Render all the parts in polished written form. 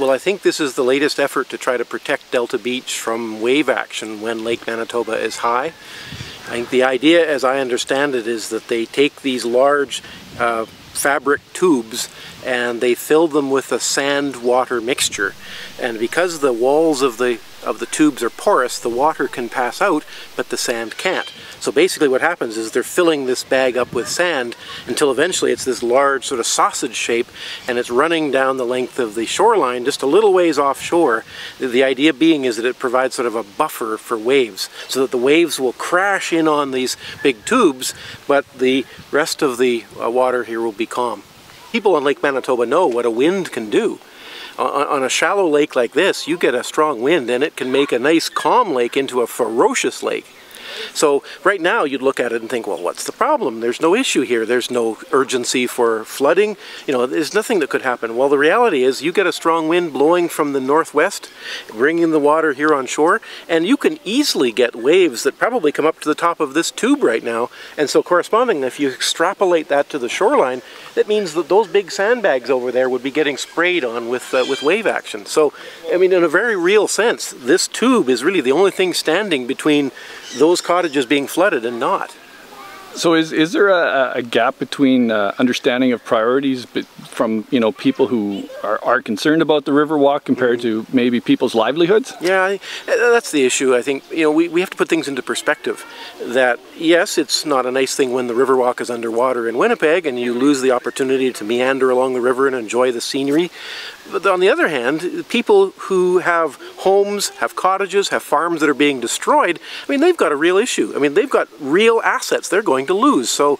Well, I think this is the latest effort to try to protect Delta Beach from wave action when Lake Manitoba is high. I think the idea, as I understand it, is that they take these large fabric tubes and they fill them with a sand-water mixture. And because the walls of the tubes are porous, the water can pass out, but the sand can't. So basically what happens is they're filling this bag up with sand until eventually it's this large sort of sausage shape, and it's running down the length of the shoreline just a little ways offshore. The idea being is that it provides sort of a buffer for waves, so that the waves will crash in on these big tubes, but the rest of the water here will be calm. People on Lake Manitoba know what a wind can do. On a shallow lake like this, you get a strong wind and it can make a nice calm lake into a ferocious lake. So right now you'd look at it and think, well, what's the problem? There's no issue here. There's no urgency for flooding. You know, there's nothing that could happen. Well, the reality is you get a strong wind blowing from the northwest, bringing the water here on shore, and you can easily get waves that probably come up to the top of this tube right now. And so correspondingly, if you extrapolate that to the shoreline, that means that those big sandbags over there would be getting sprayed on with wave action. So, I mean, in a very real sense, this tube is really the only thing standing between those cottages being flooded and not. So is there a gap between understanding of priorities from, you know, people who are concerned about the Riverwalk compared to maybe people's livelihoods? Yeah, that's the issue. I think, you know, we have to put things into perspective. That yes, it's not a nice thing when the Riverwalk is underwater in Winnipeg and you lose the opportunity to meander along the river and enjoy the scenery. But on the other hand, people who have homes, have cottages, have farms that are being destroyed, I mean, they've got a real issue. I mean, they've got real assets they're going to lose. So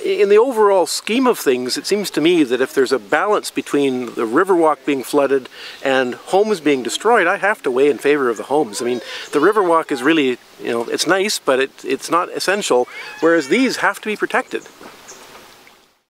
in the overall scheme of things, it seems to me that if there's a balance between the Riverwalk being flooded and homes being destroyed, I have to weigh in favor of the homes. I mean, the Riverwalk is really, you know, it's nice, but it's not essential, whereas these have to be protected.